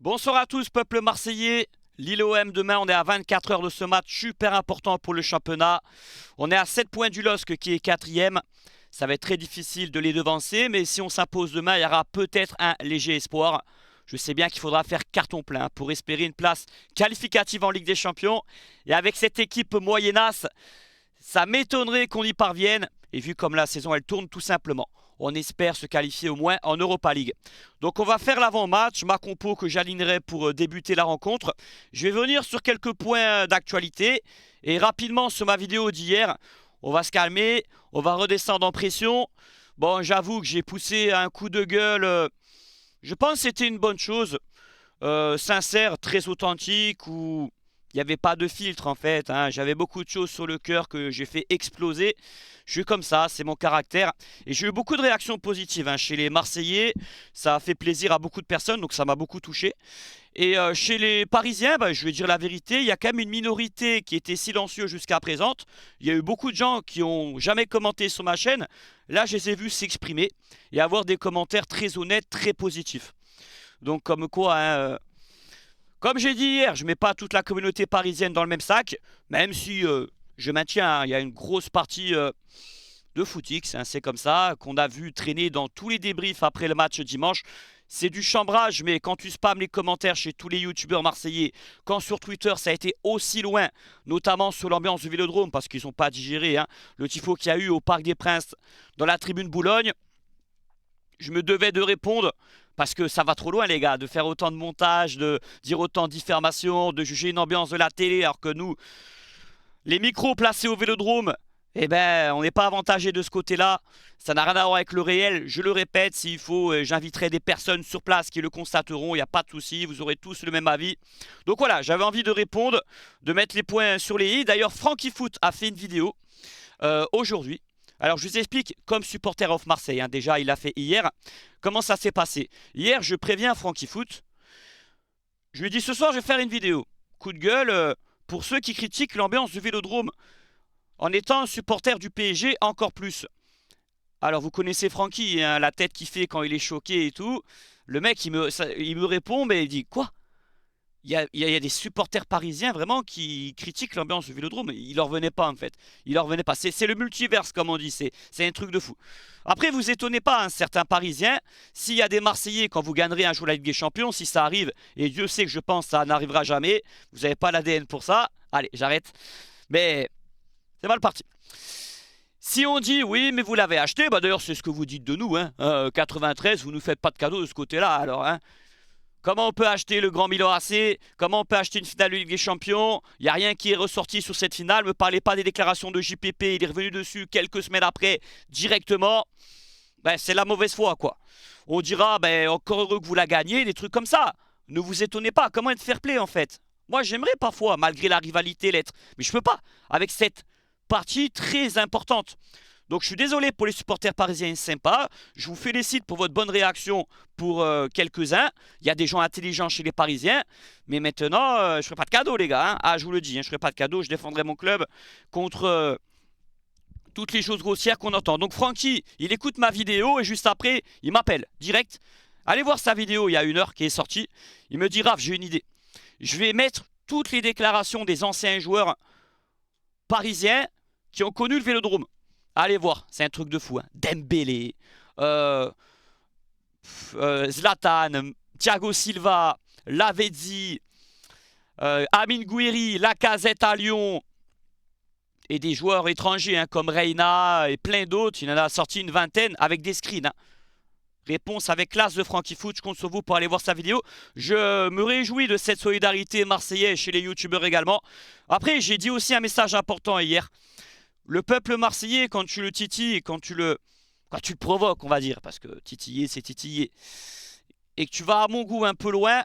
Bonsoir à tous, peuple marseillais. Lille-OM demain, on est à 24 heures de ce match super important pour le championnat. On est à 7 points du LOSC qui est quatrième. Ça va être très difficile de les devancer, mais si on s'impose demain, il y aura peut-être un léger espoir. Je sais bien qu'il faudra faire carton plein pour espérer une place qualificative en Ligue des Champions. Et avec cette équipe moyennasse, ça m'étonnerait qu'on y parvienne. Et vu comme la saison elle tourne tout simplement, on espère se qualifier au moins en Europa League. Donc on va faire l'avant-match, ma compo que j'alignerai pour débuter la rencontre. Je vais venir sur quelques points d'actualité. Et rapidement sur ma vidéo d'hier, on va se calmer, on va redescendre en pression. Bon, j'avoue que j'ai poussé un coup de gueule. Je pense que c'était une bonne chose. Sincère, très authentique, où il n'y avait pas de filtre en fait, hein. J'avais beaucoup de choses sur le cœur que j'ai fait exploser. Je suis comme ça, c'est mon caractère. Et j'ai eu beaucoup de réactions positives, hein, chez les Marseillais. Ça a fait plaisir à beaucoup de personnes, donc ça m'a beaucoup touché. Et chez les Parisiens, je vais dire la vérité, il y a quand même une minorité qui était silencieuse jusqu'à présent. Il y a eu beaucoup de gens qui n'ont jamais commenté sur ma chaîne. Là, je les ai vus s'exprimer et avoir des commentaires très honnêtes, très positifs. Donc comme quoi, hein, comme j'ai dit hier, je ne mets pas toute la communauté parisienne dans le même sac, même si je maintiens, hein, il y a une grosse partie de footix, hein, c'est comme ça, qu'on a vu traîner dans tous les débriefs après le match dimanche. C'est du chambrage, mais quand tu spammes les commentaires chez tous les youtubeurs marseillais, quand sur Twitter ça a été aussi loin, notamment sur l'ambiance du Vélodrome, parce qu'ils n'ont pas digéré, hein, le tifo qu'il y a eu au Parc des Princes, dans la tribune Boulogne, je me devais de répondre parce que ça va trop loin les gars, de faire autant de montage, de dire autant de diffamation, de juger une ambiance de la télé alors que nous, les micros placés au Vélodrome, eh ben on n'est pas avantagé de ce côté-là. Ça n'a rien à voir avec le réel, je le répète, s'il faut, j'inviterai des personnes sur place qui le constateront, il n'y a pas de souci, vous aurez tous le même avis. Donc voilà, j'avais envie de répondre, de mettre les points sur les i. D'ailleurs, Francky Foot a fait une vidéo aujourd'hui. Alors je vous explique, comme supporter of Marseille, hein, déjà il l'a fait hier, comment ça s'est passé. Hier je préviens Francky Foot, je lui dis ce soir je vais faire une vidéo. Coup de gueule pour ceux qui critiquent l'ambiance du Vélodrome en étant un supporter du PSG encore plus. Alors vous connaissez Francky, hein, la tête qu'il fait quand il est choqué et tout. Le mec il me répond mais il dit quoi? Il y a des supporters parisiens vraiment qui critiquent l'ambiance du Vélodrome. Il leur venait pas en fait. Il leur venait pas. C'est le multiverse comme on dit. C'est un truc de fou. Après, vous étonnez pas, hein, certains Parisiens. S'il y a des Marseillais quand vous gagnerez un jour la Ligue des Champions, si ça arrive, et Dieu sait que je pense que ça n'arrivera jamais, vous n'avez pas l'ADN pour ça. Allez, j'arrête. Mais c'est mal parti. Si on dit oui, mais vous l'avez acheté, d'ailleurs c'est ce que vous dites de nous, hein. 93, vous nous faites pas de cadeau de ce côté-là, alors, hein. Comment on peut acheter le Grand Milan AC? Comment on peut acheter une finale de Ligue des Champions? Il n'y a rien qui est ressorti sur cette finale. Ne me parlez pas des déclarations de JPP. Il est revenu dessus quelques semaines après, directement. C'est la mauvaise foi, quoi. On dira, encore heureux que vous la gagnez, des trucs comme ça. Ne vous étonnez pas. Comment être fair play, en fait? Moi, j'aimerais parfois, malgré la rivalité, l'être. Mais je peux pas. Avec cette partie très importante. Donc je suis désolé pour les supporters parisiens sympas. Je vous félicite pour votre bonne réaction pour quelques-uns. Il y a des gens intelligents chez les Parisiens. Mais maintenant, je ne ferai pas de cadeau les gars, hein. Ah, je vous le dis, hein, je ne ferai pas de cadeau. Je défendrai mon club contre toutes les choses grossières qu'on entend. Donc Francky, il écoute ma vidéo et juste après, il m'appelle direct. Allez voir sa vidéo il y a 1 heure qui est sortie. Il me dit, Raph, j'ai une idée. Je vais mettre toutes les déclarations des anciens joueurs parisiens qui ont connu le Vélodrome. Allez voir, c'est un truc de fou, hein. Dembélé, Zlatan, Thiago Silva, Lavezzi, Amine Gouiri, Lacazette à Lyon, et des joueurs étrangers, hein, comme Reina et plein d'autres. Il en a sorti une vingtaine avec des screens, hein. Réponse avec classe de Francky Foot. Je compte sur vous pour aller voir sa vidéo. Je me réjouis de cette solidarité marseillaise chez les youtubeurs également. Après, j'ai dit aussi un message important hier. Le peuple marseillais, quand tu le titilles, quand tu le provoques, on va dire, parce que titiller, c'est titiller, et que tu vas à mon goût un peu loin,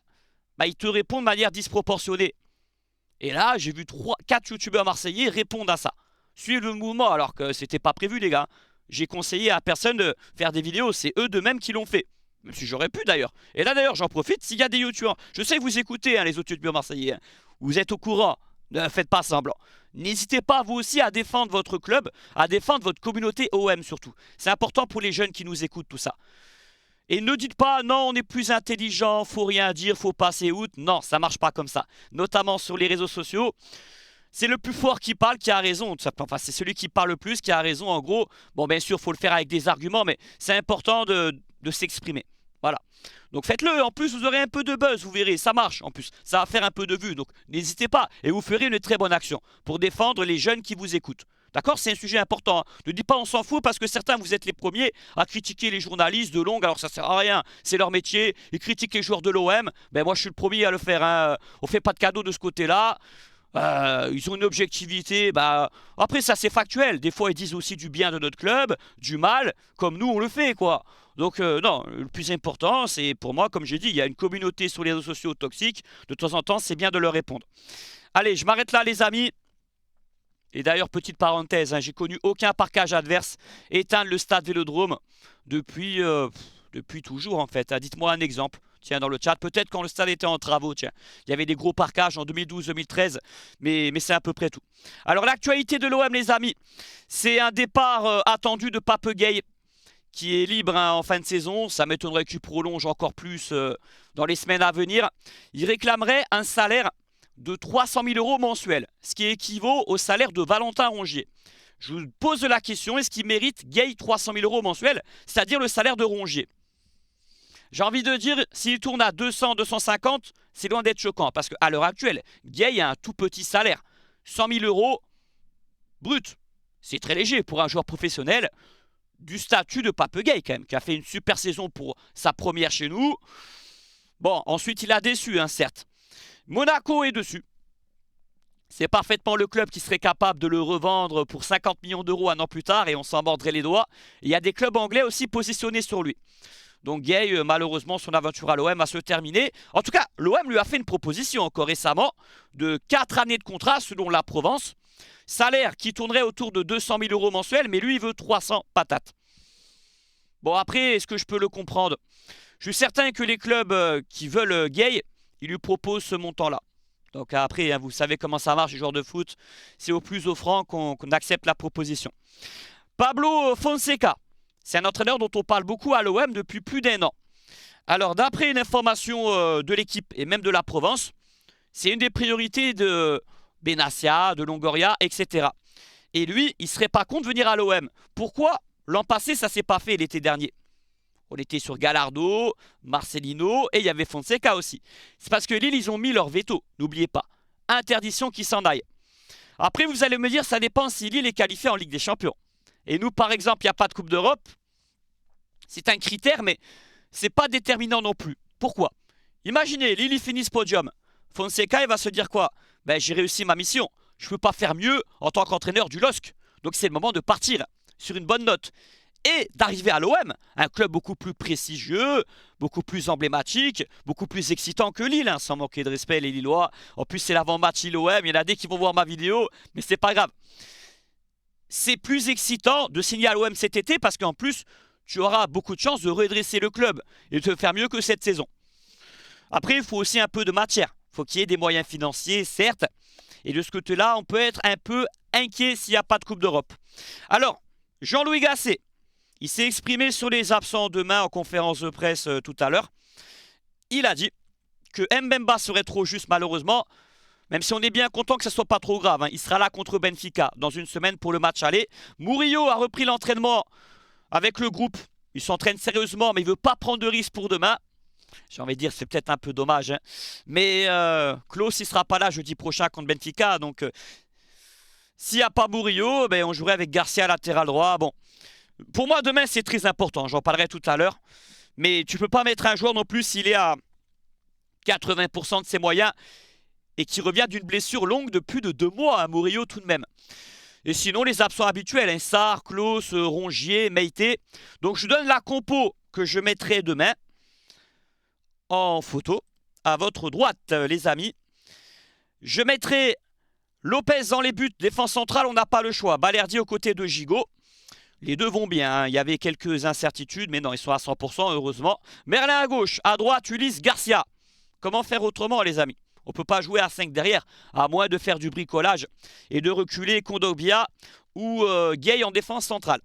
il te répond de manière disproportionnée. Et là, j'ai vu 4 youtubeurs marseillais répondre à ça. Suivre le mouvement, alors que c'était pas prévu, les gars. J'ai conseillé à personne de faire des vidéos, c'est eux de même qui l'ont fait. Même si j'aurais pu d'ailleurs. Et là d'ailleurs, j'en profite, s'il y a des youtubeurs, je sais que vous écoutez, hein, les autres youtubeurs marseillais, hein. Vous êtes au courant, ne faites pas semblant. N'hésitez pas vous aussi à défendre votre club, à défendre votre communauté OM surtout. C'est important pour les jeunes qui nous écoutent tout ça. Et ne dites pas, non, on est plus intelligent, faut rien dire, faut passer outre. Non, ça marche pas comme ça. Notamment sur les réseaux sociaux. C'est le plus fort qui parle qui a raison. Enfin, c'est celui qui parle le plus qui a raison. En gros, bon, bien sûr, il faut le faire avec des arguments, mais c'est important de s'exprimer. Voilà. Donc faites-le. En plus, vous aurez un peu de buzz, vous verrez. Ça marche. En plus, ça va faire un peu de vues. Donc n'hésitez pas. Et vous ferez une très bonne action pour défendre les jeunes qui vous écoutent. D'accord? C'est un sujet important. Ne dites pas on s'en fout parce que certains, vous êtes les premiers à critiquer les journalistes de longue. Alors ça sert à rien. C'est leur métier. Ils critiquent les joueurs de l'OM. Ben moi, je suis le premier à le faire. Hein. On fait pas de cadeau de ce côté-là. Ils ont une objectivité. Bah, après, ça c'est factuel. Des fois, ils disent aussi du bien de notre club, du mal, comme nous on le fait, quoi. Donc, non, le plus important, c'est pour moi, comme j'ai dit, il y a une communauté sur les réseaux sociaux toxiques. De temps en temps, c'est bien de leur répondre. Allez, je m'arrête là, les amis. Et d'ailleurs, petite parenthèse, hein, j'ai connu aucun parquage adverse éteindre le stade Vélodrome depuis, depuis toujours, en fait. Hein. Dites-moi un exemple. Tiens, dans le chat, peut-être quand le stade était en travaux, tiens. Il y avait des gros parquages en 2012-2013, mais c'est à peu près tout. Alors, l'actualité de l'OM, les amis, c'est un départ attendu de Pape Gueye, qui est libre hein, en fin de saison. Ça m'étonnerait qu'il prolonge encore plus dans les semaines à venir. Il réclamerait un salaire de 300 000 € mensuels, ce qui équivaut au salaire de Valentin Rongier. Je vous pose la question, est-ce qu'il mérite Gueye 300 000 € mensuels, c'est-à-dire le salaire de Rongier? J'ai envie de dire, s'il tourne à 200, 250, c'est loin d'être choquant. Parce qu'à l'heure actuelle, Gueye a un tout petit salaire. 100 000 € brut. C'est très léger pour un joueur professionnel du statut de Pape Gueye quand même, qui a fait une super saison pour sa première chez nous. Bon, ensuite il a déçu, hein, certes. Monaco est dessus. C'est parfaitement le club qui serait capable de le revendre pour 50 millions d'euros un an plus tard et on s'en mordrait les doigts. Il y a des clubs anglais aussi positionnés sur lui. Donc Gueye, malheureusement, son aventure à l'OM va se terminer. En tout cas, l'OM lui a fait une proposition encore récemment de 4 années de contrat selon la Provence. Salaire qui tournerait autour de 200 000 € mensuels, mais lui, il veut 300 patates. Bon, après, est-ce que je peux le comprendre? Je suis certain que les clubs qui veulent Gueye, ils lui proposent ce montant-là. Donc après, hein, vous savez comment ça marche, les joueurs de foot. C'est au plus offrant qu'on accepte la proposition. Pablo Fonseca. C'est un entraîneur dont on parle beaucoup à l'OM depuis plus d'1 an. Alors, d'après une information de l'équipe et même de la Provence, c'est une des priorités de Benassia, de Longoria, etc. Et lui, il ne serait pas contre de venir à l'OM. Pourquoi? L'an passé, ça ne s'est pas fait l'été dernier. On était sur Gallardo, Marcelino et il y avait Fonseca aussi. C'est parce que Lille, ils ont mis leur veto, n'oubliez pas. Interdiction qui s'en aille. Après, vous allez me dire, ça dépend si Lille est qualifié en Ligue des Champions. Et nous, par exemple, il n'y a pas de Coupe d'Europe. C'est un critère, mais ce n'est pas déterminant non plus. Pourquoi? Imaginez, Lille finit ce podium. Fonseca, il va se dire quoi? Ben, j'ai réussi ma mission. Je ne peux pas faire mieux en tant qu'entraîneur du LOSC. Donc c'est le moment de partir sur une bonne note. Et d'arriver à l'OM, un club beaucoup plus prestigieux, beaucoup plus emblématique, beaucoup plus excitant que Lille, hein, sans manquer de respect les Lillois. En plus, c'est l'avant-match Lille-OM, il y en a des qui vont voir ma vidéo, mais c'est pas grave. C'est plus excitant de signer à l'OM cet été parce qu'en plus, tu auras beaucoup de chances de redresser le club et de faire mieux que cette saison. Après, il faut aussi un peu de matière. Il faut qu'il y ait des moyens financiers, certes. Et de ce côté-là, on peut être un peu inquiet s'il n'y a pas de Coupe d'Europe. Alors, Jean-Louis Gasset, il s'est exprimé sur les absents demain en conférence de presse tout à l'heure. Il a dit que Mbemba serait trop juste malheureusement, même si on est bien content que ce ne soit pas trop grave. Hein. Il sera là contre Benfica dans une semaine pour le match aller. Murillo a repris l'entraînement avec le groupe. Il s'entraîne sérieusement, mais il ne veut pas prendre de risque pour demain. J'ai envie de dire, c'est peut-être un peu dommage. Hein. Mais Klaus, il ne sera pas là jeudi prochain contre Benfica. Donc, s'il n'y a pas Murillo, ben, on jouerait avec Garcia latéral droit. Bon, pour moi, demain, c'est très important. J'en parlerai tout à l'heure. Mais tu ne peux pas mettre un joueur non plus s'il est à 80% de ses moyens et qui revient d'une blessure longue de plus de 2 mois à Murillo tout de même. Et sinon, les absents habituels, hein, Sarr, Klaus, Rongier, Meïté. Donc, je donne la compo que je mettrai demain en photo à votre droite, les amis. Je mettrai Lopez dans les buts, défense centrale, on n'a pas le choix. Balerdi aux côtés de Gigot. Les deux vont bien, hein. Il y avait quelques incertitudes, mais non, ils sont à 100%, heureusement. Merlin à gauche, à droite, Ulysse Garcia. Comment faire autrement, les amis? On ne peut pas jouer à 5 derrière, à moins de faire du bricolage et de reculer Kondogbia ou Gueye en défense centrale.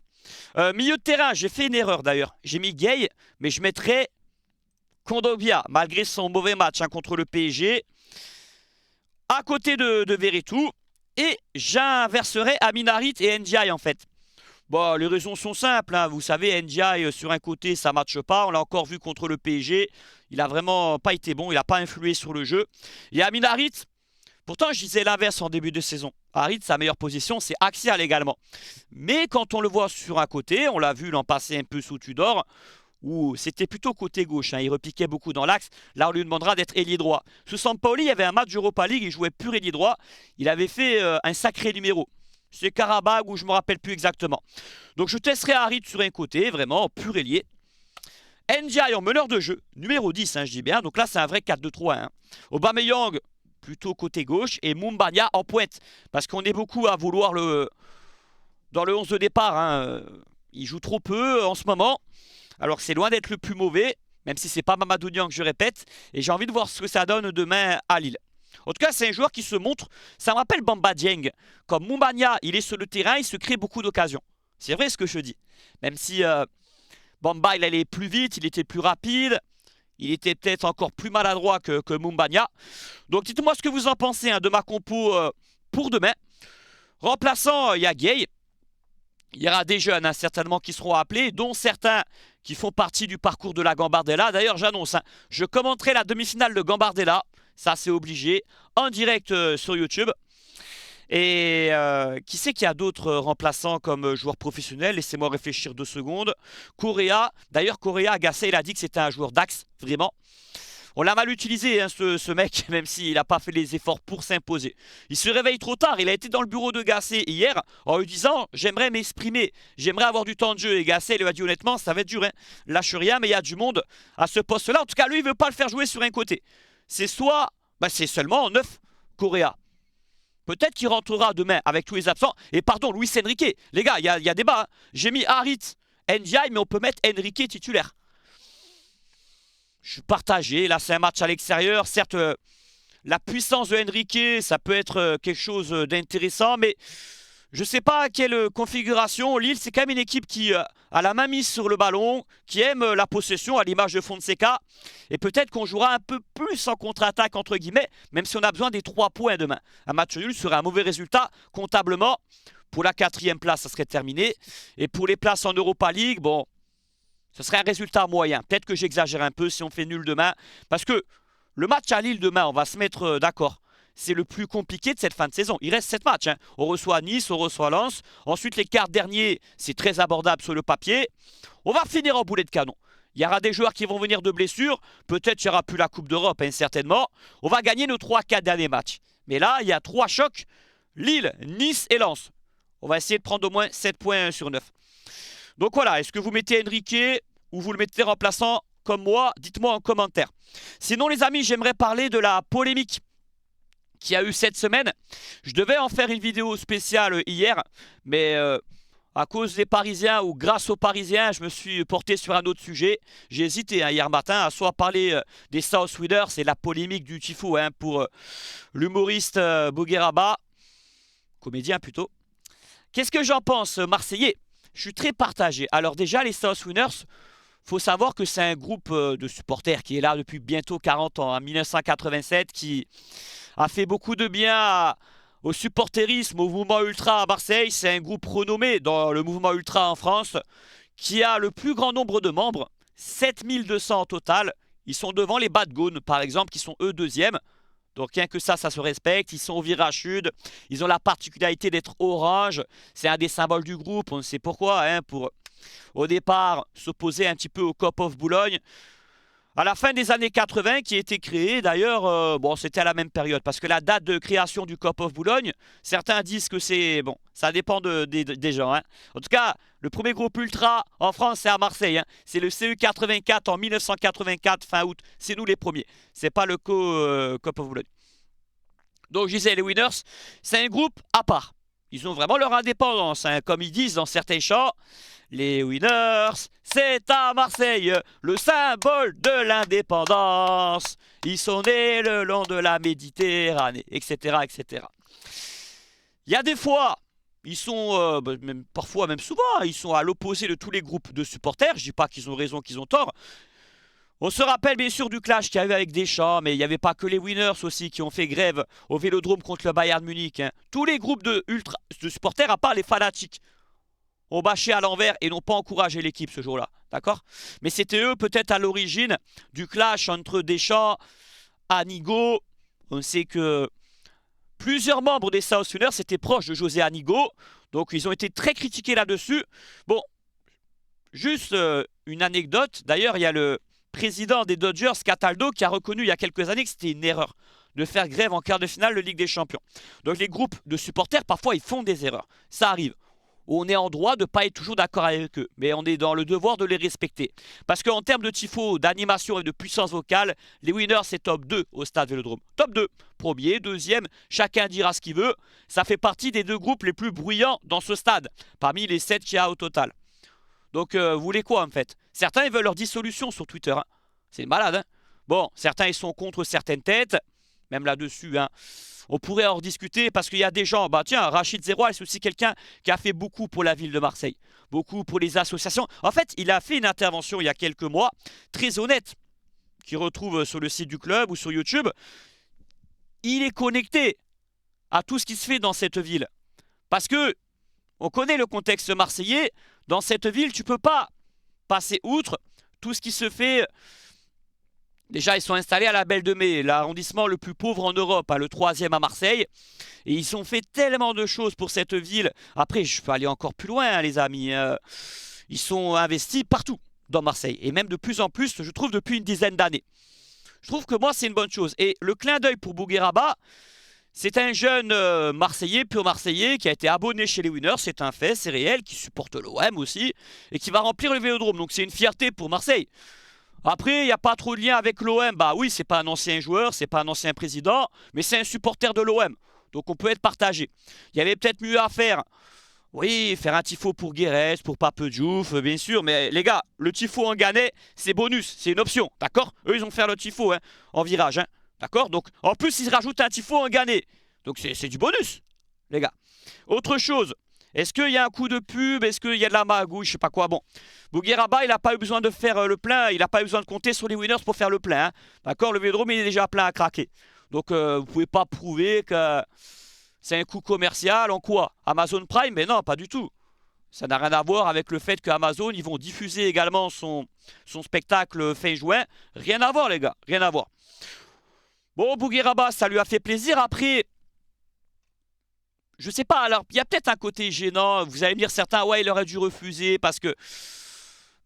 Milieu de terrain, j'ai fait une erreur d'ailleurs. J'ai mis Gay, mais je mettrais Kondogbia, malgré son mauvais match contre le PSG, à côté de Veretout. Et j'inverserai Amin Harit et Ndiaye en fait. Bon, les raisons sont simples, hein. Vous savez, Ndiaye sur un côté, ça ne matche pas. On l'a encore vu contre le PSG. Il a vraiment pas été bon, il n'a pas influé sur le jeu. Et Amin Harit, pourtant je disais l'inverse en début de saison. Harit, sa meilleure position, c'est axial également. Mais quand on le voit sur un côté, on l'a vu l'an passé un peu sous Tudor, où c'était plutôt côté gauche, hein, il repiquait beaucoup dans l'axe. Là, on lui demandera d'être ailier droit. Sous Sampaoli, il y avait un match Europa League, il jouait pur ailier droit. Il avait fait un sacré numéro. C'est Karabag ou je ne me rappelle plus exactement. Donc je testerai Harit sur un côté, vraiment pur ailier. Ndiaye en meneur de jeu, numéro 10, hein, je dis bien. Donc là, c'est un vrai 4-2-3. Hein. Aubameyang, plutôt côté gauche. Et Moumbagna en pointe. Parce qu'on est beaucoup à vouloir dans le 11 de départ. Hein. Il joue trop peu en ce moment. Alors c'est loin d'être le plus mauvais, même si c'est pas Mamadou Niang, je répète. Et j'ai envie de voir ce que ça donne demain à Lille. En tout cas, c'est un joueur qui se montre. Ça me rappelle Bamba Dieng. Comme Moumbagna, il est sur le terrain, il se crée beaucoup d'occasions. C'est vrai ce que je dis. Même si Bamba, il allait plus vite, il était plus rapide. Il était peut-être encore plus maladroit que Moumbagna. Donc dites-moi ce que vous en pensez hein, de ma compo pour demain. Remplaçant, il y a Gay. Il y aura des jeunes hein, certainement qui seront appelés, dont certains qui font partie du parcours de la Gambardella. D'ailleurs, j'annonce, hein, je commenterai la demi-finale de Gambardella. Ça, c'est obligé. En direct sur YouTube. Et qui sait qu'il y a d'autres remplaçants comme joueurs professionnels? Laissez-moi réfléchir 2 secondes. Correa. D'ailleurs, Correa, Gasset, il a dit que c'était un joueur d'axe, vraiment. On l'a mal utilisé, hein, ce mec, même s'il n'a pas fait les efforts pour s'imposer. Il se réveille trop tard. Il a été dans le bureau de Gasset hier en lui disant « J'aimerais m'exprimer, j'aimerais avoir du temps de jeu. » Et Gasset lui a dit honnêtement, ça va être dur. Hein. Lâche rien, mais il y a du monde à ce poste-là. En tout cas, lui, il ne veut pas le faire jouer sur un côté. C'est soit, c'est seulement 9 Correa. Peut-être qu'il rentrera demain avec tous les absents. Et pardon, Luis Enrique. Les gars, il y a débat. Hein. J'ai mis Harit, Ndiaye, mais on peut mettre Enrique titulaire. Je suis partagé. Là, c'est un match à l'extérieur. Certes, la puissance de Enrique, ça peut être quelque chose d'intéressant, mais je ne sais pas quelle configuration. Lille, c'est quand même une équipe qui a la main mise sur le ballon, qui aime la possession à l'image de Fonseca. Et peut-être qu'on jouera un peu plus en contre-attaque, entre guillemets, même si on a besoin des 3 points demain. Un match nul serait un mauvais résultat comptablement. Pour la 4e place, ça serait terminé. Et pour les places en Europa League, bon, ce serait un résultat moyen. Peut-être que j'exagère un peu si on fait nul demain. Parce que le match à Lille demain, on va se mettre d'accord. C'est le plus compliqué de cette fin de saison. Il reste 7 matchs. Hein. On reçoit Nice, on reçoit Lens. Ensuite, les quarts derniers, c'est très abordable sur le papier. On va finir en boulet de canon. Il y aura des joueurs qui vont venir de blessures. Peut-être qu'il n'y aura plus la Coupe d'Europe, hein, certainement. On va gagner nos 3-4 derniers matchs. Mais là, il y a 3 chocs. Lille, Nice et Lens. On va essayer de prendre au moins 7 points sur 9. Donc voilà, est-ce que vous mettez Enrique ou vous le mettez remplaçant comme moi? Dites-moi en commentaire. Sinon les amis, j'aimerais parler de la polémique qu'il y a eu cette semaine. Je devais en faire une vidéo spéciale hier, mais à cause des Parisiens ou grâce aux Parisiens, je me suis porté sur un autre sujet. J'ai hésité hier matin à soit parler des South Widers et la polémique du Tifo hein, pour l'humoriste Bougueraba, comédien plutôt. Qu'est-ce que j'en pense, Marseillais? Je suis très partagé. Alors déjà, les South Winners, faut savoir que c'est un groupe de supporters qui est là depuis bientôt 40 ans, en 1987, qui a fait beaucoup de bien au supporterisme, au mouvement ultra à Marseille. C'est un groupe renommé dans le mouvement ultra en France, qui a le plus grand nombre de membres, 7200 en total. Ils sont devant les Bad Gones, par exemple, qui sont eux 2e. Donc rien que ça se respecte. Ils sont au virage sud. Ils ont la particularité d'être orange. C'est un des symboles du groupe. On ne sait pourquoi. Hein, pour au départ s'opposer un petit peu au Cop of Boulogne. À la fin des années 80, qui a été créé, d'ailleurs, bon, c'était à la même période. Parce que la date de création du Cop of Boulogne, certains disent que c'est... Bon, ça dépend des gens. Hein. En tout cas, le premier groupe ultra en France, c'est à Marseille. Hein. C'est le CU84 en 1984, fin août. C'est nous les premiers. C'est pas le Cop of Boulogne. Donc, je disais, les Winners, c'est un groupe à part. Ils ont vraiment leur indépendance, hein, comme ils disent dans certains chants. Les Winners, c'est à Marseille, le symbole de l'indépendance. Ils sont nés le long de la Méditerranée, etc., etc. Il y a des fois Ils sont, même, parfois, même souvent, hein, ils sont à l'opposé de tous les groupes de supporters. Je dis pas qu'ils ont raison, qu'ils ont tort. On se rappelle bien sûr du clash qu'il y a eu avec Deschamps, mais il n'y avait pas que les winners aussi qui ont fait grève au Vélodrome contre le Bayern Munich, hein. Tous les groupes de supporters, à part les fanatiques, ont bâché à l'envers et n'ont pas encouragé l'équipe ce jour-là. D'accord? Mais c'était eux peut-être à l'origine du clash entre Deschamps, Anigo. On sait que plusieurs membres des Southerners étaient proches de José Anigo. Donc ils ont été très critiqués là-dessus. Bon, juste une anecdote. D'ailleurs, il y a le président des Dodgers, Cataldo, qui a reconnu il y a quelques années que c'était une erreur de faire grève en quart de finale de Ligue des Champions. Donc les groupes de supporters, parfois, ils font des erreurs. Ça arrive. On est en droit de ne pas être toujours d'accord avec eux, mais on est dans le devoir de les respecter. Parce qu'en termes de tifo, d'animation et de puissance vocale, les winners, c'est top 2 au stade Vélodrome. Top 2. Premier, deuxième, chacun dira ce qu'il veut. Ça fait partie des deux groupes les plus bruyants dans ce stade, parmi les 7 qu'il y a au total. Donc, vous voulez quoi en fait? Certains, ils veulent leur dissolution sur Twitter, hein. C'est malade, hein. Bon, certains, ils sont contre certaines têtes, même là-dessus, hein. On pourrait en rediscuter parce qu'il y a des gens, bah tiens, Rachid Zeroual, c'est aussi quelqu'un qui a fait beaucoup pour la ville de Marseille, beaucoup pour les associations. En fait, il a fait une intervention il y a quelques mois, très honnête, qui retrouve sur le site du club ou sur YouTube. Il est connecté à tout ce qui se fait dans cette ville. Parce que on connaît le contexte marseillais. Dans cette ville, tu ne peux pas passer outre tout ce qui se fait. Déjà, ils sont installés à la Belle de Mai, l'arrondissement le plus pauvre en Europe, hein, le 3e à Marseille. Et ils ont fait tellement de choses pour cette ville. Après, je peux aller encore plus loin, hein, les amis. Ils sont investis partout dans Marseille. Et même de plus en plus, je trouve, depuis une dizaine d'années. Je trouve que moi, c'est une bonne chose. Et le clin d'œil pour Bougueraba, c'est un jeune Marseillais, pur Marseillais, qui a été abonné chez les Winners, c'est un fait, c'est réel, qui supporte l'OM aussi, et qui va remplir le Vélodrome. Donc c'est une fierté pour Marseille. Après, il n'y a pas trop de lien avec l'OM. Bah oui, c'est pas un ancien joueur, c'est pas un ancien président, mais c'est un supporter de l'OM. Donc on peut être partagé. Il y avait peut-être mieux à faire. Oui, faire un tifo pour Guérès, pour Pape Diouf, bien sûr. Mais les gars, le tifo en Ganais, c'est bonus, c'est une option, d'accord? Eux, ils vont faire le tifo, hein, en virage, hein, d'accord? Donc, en plus, ils rajoutent un tifo en Ganais. Donc, c'est du bonus, les gars. Autre chose, est-ce qu'il y a un coup de pub? Est-ce qu'il y a de la magouille? Je sais pas quoi. Bon, Bougueraba, il n'a pas eu besoin de faire le plein. Il n'a pas eu besoin de compter sur les winners pour faire le plein, hein, d'accord? Le Vélodrome, il est déjà plein à craquer. Donc, vous pouvez pas prouver que c'est un coût commercial en quoi? Amazon Prime? Mais non, pas du tout. Ça n'a rien à voir avec le fait qu'Amazon, ils vont diffuser également son spectacle fin juin. Rien à voir, les gars. Rien à voir. Bon, Bougueraba, ça lui a fait plaisir. Après, je sais pas. Alors, il y a peut-être un côté gênant. Vous allez me dire certains, ouais, il aurait dû refuser parce que...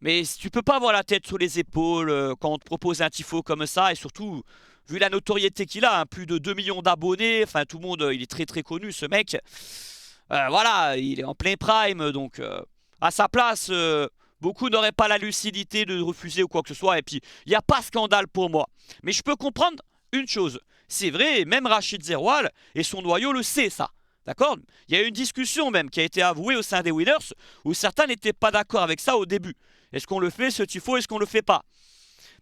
Mais tu peux pas avoir la tête sur les épaules quand on te propose un tifo comme ça. Et surtout, vu la notoriété qu'il a, hein, plus de 2 millions d'abonnés. Enfin, tout le monde, il est très très connu, ce mec. Voilà, il est en plein prime. Donc, à sa place, beaucoup n'auraient pas la lucidité de refuser ou quoi que ce soit. Et puis, il n'y a pas scandale pour moi. Mais je peux comprendre une chose. C'est vrai, même Rachid Zeroual et son noyau le sait, ça. D'accord? Il y a eu une discussion même qui a été avouée au sein des Winners où certains n'étaient pas d'accord avec ça au début. Est-ce qu'on le fait, ce tifo, est-ce qu'on le fait pas?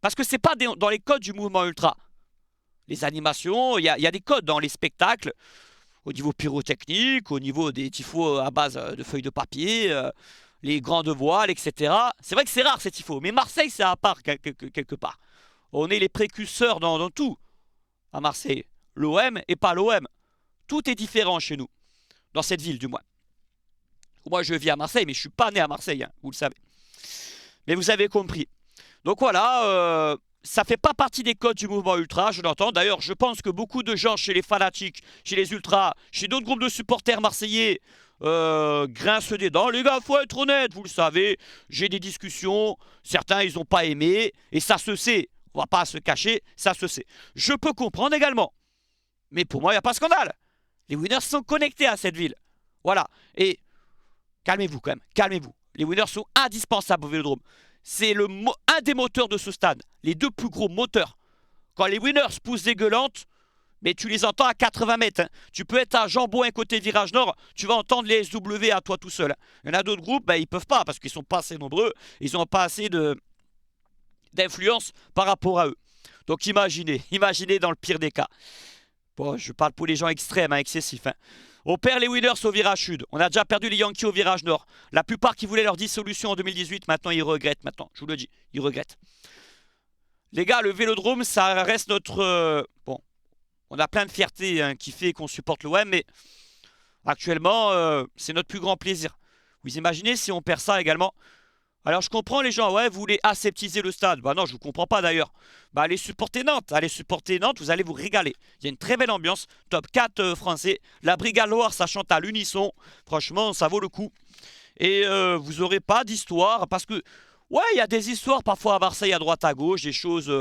Parce que c'est pas dans les codes du mouvement ultra. Les animations, il y a des codes dans les spectacles, au niveau pyrotechnique, au niveau des tifos à base de feuilles de papier, les grandes voiles, etc. C'est vrai que c'est rare ces tifos, mais Marseille, c'est à part quelque part. On est les précurseurs dans tout à Marseille. L'OM et pas l'OM. Tout est différent chez nous, dans cette ville du moins. Moi, je vis à Marseille, mais je ne suis pas né à Marseille, hein, vous le savez. Mais vous avez compris. Donc voilà, ça ne fait pas partie des codes du mouvement ultra, je l'entends. D'ailleurs, je pense que beaucoup de gens chez les fanatiques, chez les ultras, chez d'autres groupes de supporters marseillais, grincent des dents. Les gars, faut être honnête, vous le savez. J'ai des discussions, certains, ils n'ont pas aimé, et ça se sait. On va pas se cacher, ça se sait. Je peux comprendre également. Mais pour moi, il n'y a pas de scandale. Les winners sont connectés à cette ville. Voilà. Et calmez-vous quand même, calmez-vous. Les winners sont indispensables au Vélodrome. C'est un des moteurs de ce stade. Les deux plus gros moteurs. Quand les winners poussent des gueulantes, mais tu les entends à 80 mètres. Hein. Tu peux être à Jambouin côté virage nord, tu vas entendre les SW à toi tout seul. Hein. Il y en a d'autres groupes, ben, ils ne peuvent pas parce qu'ils ne sont pas assez nombreux. Ils n'ont pas assez d'influence par rapport à eux. Donc imaginez dans le pire des cas. Bon, je parle pour les gens extrêmes, hein, excessifs. Hein. On perd les Winners au virage sud. On a déjà perdu les Yankees au virage nord. La plupart qui voulaient leur dissolution en 2018, maintenant ils regrettent. Maintenant, je vous le dis, ils regrettent. Les gars, le Vélodrome, ça reste notre... bon, on a plein de fierté hein, qui fait qu'on supporte l'OM, mais actuellement, c'est notre plus grand plaisir. Vous imaginez si on perd ça également? Alors je comprends les gens, ouais, vous voulez aseptiser le stade. Bah non, je vous comprends pas d'ailleurs. Bah allez supporter Nantes, vous allez vous régaler. Il y a une très belle ambiance, top 4 français. La Brigade Loire, ça chante à l'unisson. Franchement, ça vaut le coup. Et vous aurez pas d'histoire, parce que, ouais, il y a des histoires parfois à Marseille, à droite, à gauche, des choses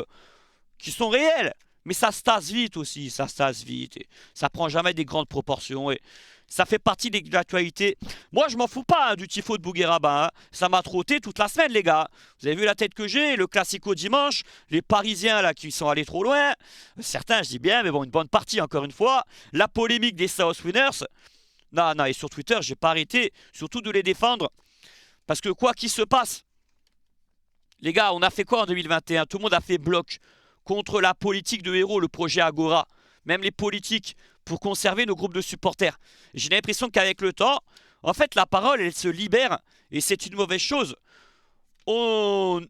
qui sont réelles. Mais ça se tasse vite aussi, ça se tasse vite. Et ça prend jamais des grandes proportions. Et ça fait partie de l'actualité. Moi, je m'en fous pas hein, du tifo de Bougueraba. Hein. Ça m'a trotté toute la semaine, les gars. Vous avez vu la tête que j'ai, le classico dimanche. Les Parisiens, là, qui sont allés trop loin. Certains, je dis bien, mais bon, une bonne partie, encore une fois. La polémique des South Winners. Non, non, et sur Twitter, j'ai pas arrêté, surtout de les défendre. Parce que quoi qu'il se passe, les gars, on a fait quoi en 2021? Tout le monde a fait bloc contre la politique de héros, le projet Agora. Même les politiques pour conserver nos groupes de supporters. J'ai l'impression qu'avec le temps, en fait, la parole, elle se libère et c'est une mauvaise chose. On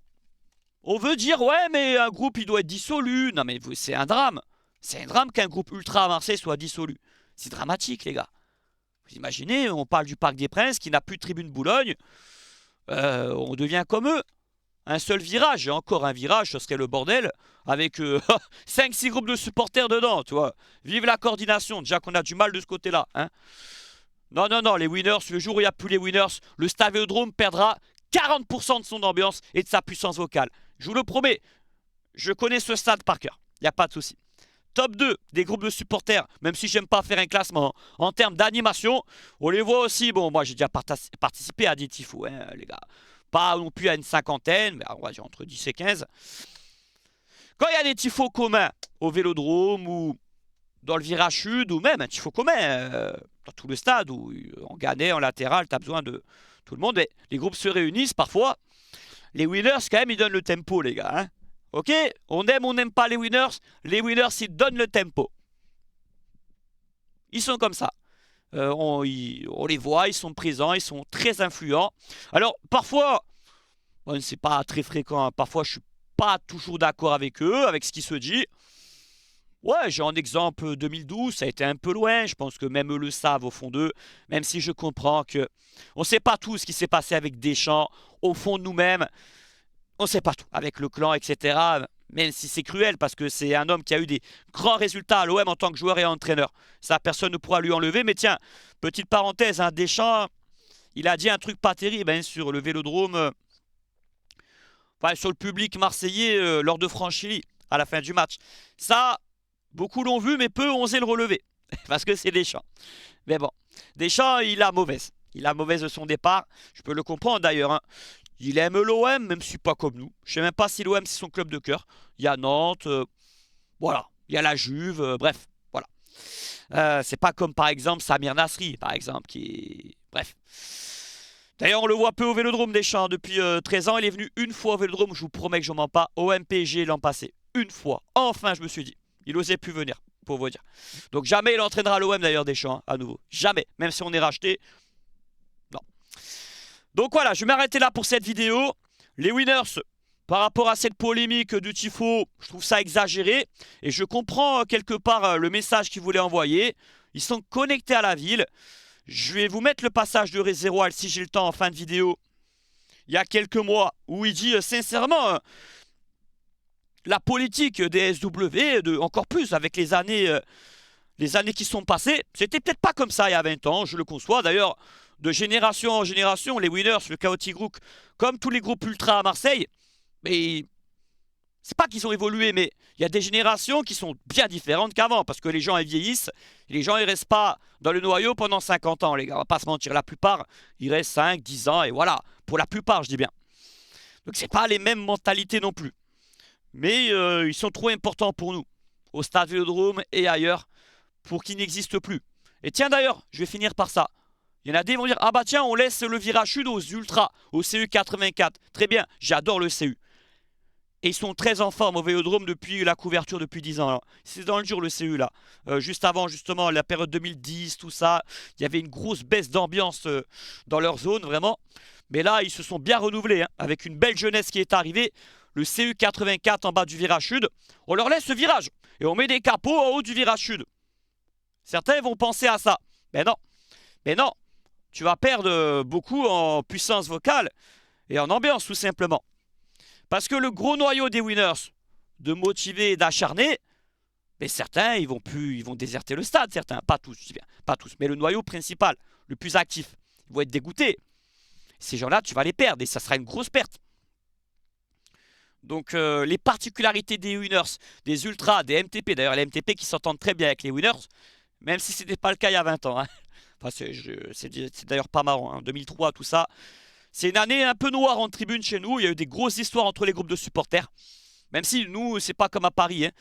veut dire, ouais, mais un groupe, il doit être dissolu. Non, mais c'est un drame. C'est un drame qu'un groupe ultra à Marseille soit dissolu. C'est dramatique, les gars. Vous imaginez, on parle du Parc des Princes qui n'a plus de tribune Boulogne. On devient comme eux. Un seul virage, et encore un virage, ce serait le bordel, avec 5-6 groupes de supporters dedans, tu vois. Vive la coordination, déjà qu'on a du mal de ce côté-là. Hein. Non, non, non, les Winners, le jour où il n'y a plus les Winners, le Stade Vélodrome perdra 40% de son ambiance et de sa puissance vocale. Je vous le promets, je connais ce stade par cœur, il n'y a pas de souci. Top 2 des groupes de supporters, même si j'aime pas faire un classement, en termes d'animation, on les voit aussi, bon, moi j'ai déjà participé à des tifos, hein, les gars. Pas non plus à une cinquantaine, mais on va dire entre 10 et 15. Quand il y a des tifos communs au Vélodrome ou dans le virage sud, ou même un tifo commun dans tout le stade, où en Gannet, en latéral, tu as besoin de tout le monde, mais les groupes se réunissent parfois. Les Winners, quand même, ils donnent le tempo, les gars. Hein. Ok, on aime, on n'aime pas les Winners. Les Winners, ils donnent le tempo. Ils sont comme ça. On les voit, ils sont présents, ils sont très influents. Alors, parfois, bon, c'est pas très fréquent. Hein. Parfois, je suis pas toujours d'accord avec eux, avec ce qui se dit. Ouais, j'ai un exemple 2012, ça a été un peu loin. Je pense que même eux le savent au fond d'eux. Même si je comprends que on sait pas tout ce qui s'est passé avec Deschamps. Au fond de nous-mêmes, on sait pas tout. Avec le clan, etc. Même si c'est cruel parce que c'est un homme qui a eu des grands résultats à l'OM en tant que joueur et entraîneur. Ça, personne ne pourra lui enlever. Mais tiens, petite parenthèse, hein, Deschamps, il a dit un truc pas terrible hein, sur le Vélodrome, enfin, sur le public marseillais lors de Franchili à la fin du match. Ça, beaucoup l'ont vu, mais peu ont osé le relever. Parce que c'est Deschamps. Mais bon, Deschamps, il a mauvaise. Il a mauvaise de son départ. Je peux le comprendre d'ailleurs. Hein. Il aime l'OM, même si pas comme nous. Je sais même pas si l'OM c'est son club de cœur. Il y a Nantes, voilà. Il y a la Juve, bref, voilà. C'est pas comme par exemple Samir Nasri, par exemple, qui est... Bref. D'ailleurs, on le voit peu au Vélodrome Deschamps. Depuis 13 ans, il est venu une fois au Vélodrome, je vous promets que je mens pas, au MPG l'an passé. Une fois. Enfin, je me suis dit. Il osait plus venir, pour vous dire. Donc jamais il entraînera l'OM d'ailleurs Deschamps, hein, à nouveau. Jamais. Même si on est racheté. Non. Donc voilà, je vais m'arrêter là pour cette vidéo. Les Winners, par rapport à cette polémique du tifo, je trouve ça exagéré. Et je comprends quelque part le message qu'ils voulaient envoyer. Ils sont connectés à la ville. Je vais vous mettre le passage de Rézéroal si j'ai le temps en fin de vidéo. Il y a quelques mois, où il dit sincèrement, la politique des SW, encore plus avec les années qui sont passées, c'était peut-être pas comme ça il y a 20 ans, je le conçois. D'ailleurs, de génération en génération, les Winners, le Chaotic Group, comme tous les groupes ultra à Marseille, mais c'est pas qu'ils ont évolué, mais il y a des générations qui sont bien différentes qu'avant, parce que les gens ils vieillissent, et les gens ils restent pas dans le noyau pendant 50 ans, les gars, on va pas se mentir, la plupart, ils restent 5, 10 ans, et voilà, pour la plupart, je dis bien. Donc c'est pas les mêmes mentalités non plus. Mais ils sont trop importants pour nous, au Stade Vélodrome et ailleurs, pour qu'ils n'existent plus. Et tiens d'ailleurs, je vais finir par ça. Il y en a des qui vont dire, ah bah tiens, on laisse le virage sud aux ultras, au CU 84. Très bien, j'adore le CU. Et ils sont très en forme au Vélodrome depuis la couverture depuis 10 ans. C'est dans le dur le CU là. Juste avant justement la période 2010, tout ça, il y avait une grosse baisse d'ambiance dans leur zone vraiment. Mais là, ils se sont bien renouvelés hein, avec une belle jeunesse qui est arrivée. Le CU 84 en bas du virage sud. On leur laisse ce virage et on met des capots en haut du virage sud. Certains vont penser à ça. Mais non. Mais non. Tu vas perdre beaucoup en puissance vocale et en ambiance tout simplement. Parce que le gros noyau des winners, de motivés et d'acharnés, mais certains, ils vont déserter le stade, certains, pas tous, pas tous, mais le noyau principal, le plus actif, ils vont être dégoûtés. Ces gens-là, tu vas les perdre et ça sera une grosse perte. Donc les particularités des winners, des ultras, des MTP, d'ailleurs les MTP qui s'entendent très bien avec les winners, même si ce n'était pas le cas il y a 20 ans. Hein. Enfin, c'est d'ailleurs pas marrant, hein. 2003, tout ça. C'est une année un peu noire en tribune chez nous. Il y a eu des grosses histoires entre les groupes de supporters. Même si nous, c'est pas comme à Paris. Hein.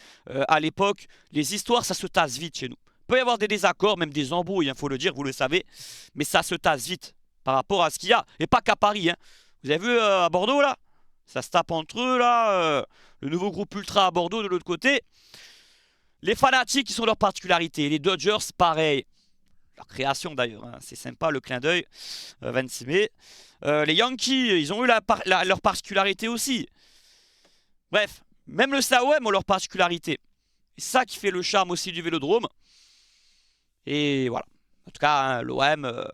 À l'époque, les histoires, ça se tasse vite chez nous. Il peut y avoir des désaccords, même des embrouilles, il faut le dire, vous le savez. Mais ça se tasse vite par rapport à ce qu'il y a. Et pas qu'à Paris. Hein. Vous avez vu à Bordeaux, là? Ça se tape entre eux, là. Le nouveau groupe Ultra à Bordeaux, de l'autre côté. Les fanatiques, qui sont leurs particularités. Les Dodgers, pareil. Leur création, d'ailleurs. Hein. C'est sympa, le clin d'œil. 26 mai. Les Yankees, ils ont eu leur particularité aussi. Bref, même le SAOM ont leur particularité. C'est ça qui fait le charme aussi du Vélodrome. Et voilà. En tout cas, hein, l'OM...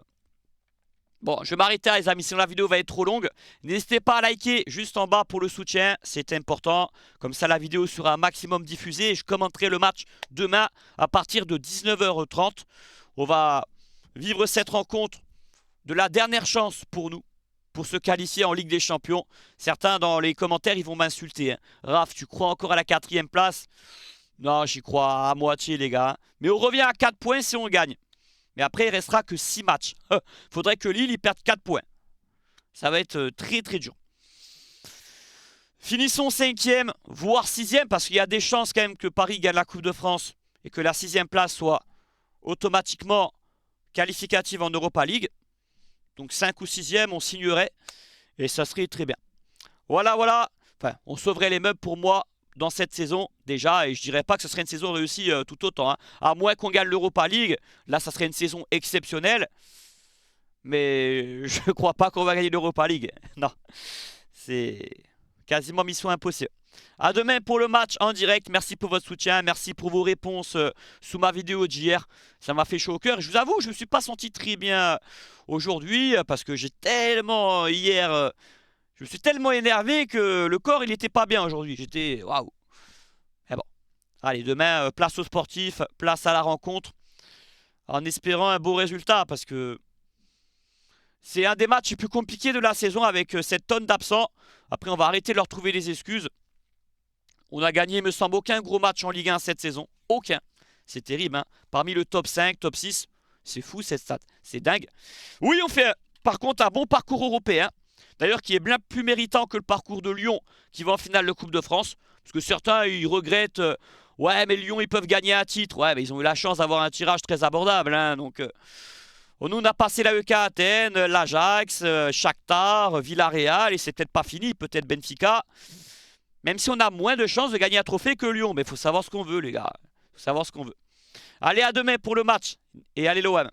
Bon, je vais m'arrêter les amis, sinon la vidéo va être trop longue. N'hésitez pas à liker juste en bas pour le soutien, c'est important. Comme ça, la vidéo sera un maximum diffusée. Et je commenterai le match demain à partir de 19h30. On va vivre cette rencontre de la dernière chance pour nous, pour se qualifier en Ligue des Champions. Certains dans les commentaires, ils vont m'insulter. Hein. Raph, tu crois encore à la 4e place? Non, j'y crois à moitié les gars. Mais on revient à 4 points si on gagne. Mais après, il ne restera que 6 matchs. Il faudrait que Lille y perde 4 points. Ça va être très très dur. Finissons 5e, voire 6e, parce qu'il y a des chances quand même que Paris gagne la Coupe de France et que la 6e place soit automatiquement qualificative en Europa League. Donc 5 ou 6e, on signerait et ça serait très bien. Voilà, voilà. Enfin, on sauverait les meubles pour moi dans cette saison déjà, et je dirais pas que ce serait une saison réussie tout autant. Hein. À moins qu'on gagne l'Europa League, là ça serait une saison exceptionnelle. Mais je ne crois pas qu'on va gagner l'Europa League. Non, c'est quasiment mission impossible. A demain pour le match en direct. Merci pour votre soutien, merci pour vos réponses sous ma vidéo d'hier. Ça m'a fait chaud au cœur. Je vous avoue, je ne me suis pas senti très bien aujourd'hui parce que j'ai tellement hier... je me suis tellement énervé que le corps, il n'était pas bien aujourd'hui. J'étais... Waouh. Mais bon. Allez, demain, place aux sportifs, place à la rencontre. En espérant un beau résultat parce que c'est un des matchs les plus compliqués de la saison avec cette tonne d'absents. Après, on va arrêter de leur trouver des excuses. On a gagné, me semble, aucun gros match en Ligue 1 cette saison. Aucun. C'est terrible, hein. Parmi le top 5, top 6, c'est fou cette stat. C'est dingue. Oui, on fait par contre un bon parcours européen. D'ailleurs, qui est bien plus méritant que le parcours de Lyon qui va en finale de Coupe de France. Parce que certains, ils regrettent... ouais, mais Lyon, ils peuvent gagner un titre. Ouais, mais ils ont eu la chance d'avoir un tirage très abordable. Hein, donc, nous, on a passé la EK Athènes, l'Ajax, Shakhtar, Villarreal. Et c'est peut-être pas fini, peut-être Benfica. Même si on a moins de chances de gagner un trophée que Lyon. Mais il faut savoir ce qu'on veut, les gars. Il faut savoir ce qu'on veut. Allez, à demain pour le match. Et allez l'OM.